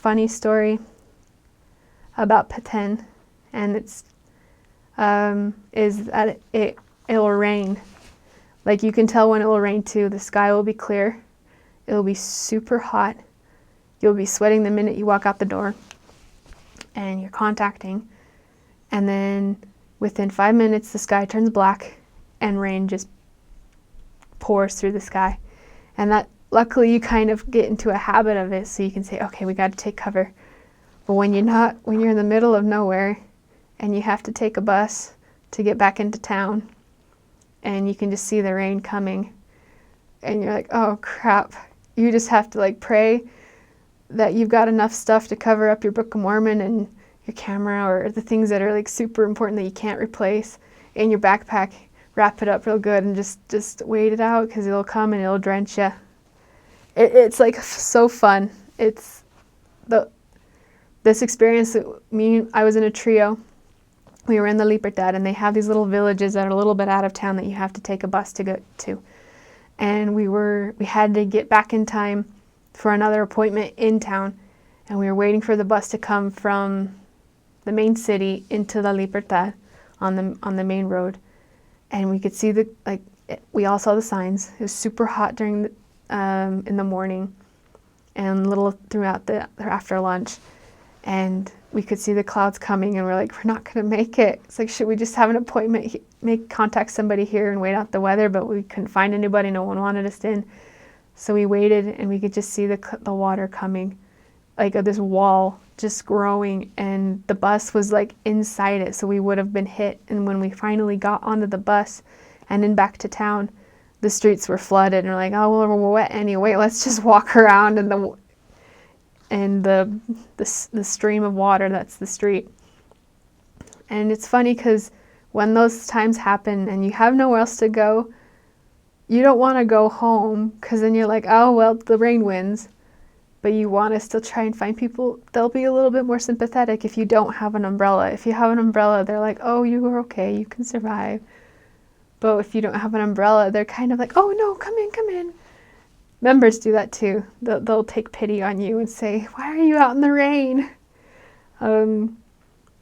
funny story about Peten, and it's is that it'll rain. Like, you can tell when it will rain too. The sky will be clear. It'll be super hot. You'll be sweating the minute you walk out the door, and you're contacting. And then within 5 minutes, the sky turns black and rain just pours through the sky. And that, luckily, you kind of get into a habit of it, so you can say, okay, we got to take cover. But when you're in the middle of nowhere and you have to take a bus to get back into town, and you can just see the rain coming, and you're like, oh crap. You just have to like pray that you've got enough stuff to cover up your Book of Mormon and your camera, or the things that are like super important that you can't replace, in your backpack. Wrap it up real good and just wait it out, because it'll come and it'll drench you. It's like so fun. It's this experience. I was in a trio. We were in the Libertad, and they have these little villages that are a little bit out of town that you have to take a bus to go to. And we had to get back in time for another appointment in town, and we were waiting for the bus to come from the main city into the Libertad on the main road. And we could see we all saw the signs. It was super hot during in the morning, and little throughout after lunch, and we could see the clouds coming, and we're like, we're not going to make it. It's like, should we just have an appointment, contact somebody here and wait out the weather? But we couldn't find anybody. No one wanted us in. So we waited, and we could just see the water coming, like this wall just growing, and the bus was like inside it, so we would have been hit. And when we finally got onto the bus and then back to town, the streets were flooded, and we're like, oh, well, we're wet anyway. Let's just walk around in the stream of water that's the street. And it's funny because when those times happen and you have nowhere else to go, you don't want to go home, because then you're like, oh, well, the rain wins. But you want to still try and find people. They'll be a little bit more sympathetic if you don't have an umbrella. If you have an umbrella, they're like, oh, you are okay, you can survive. But if you don't have an umbrella, they're kind of like, oh, no, come in. Members do that too. They'll take pity on you and say, why are you out in the rain?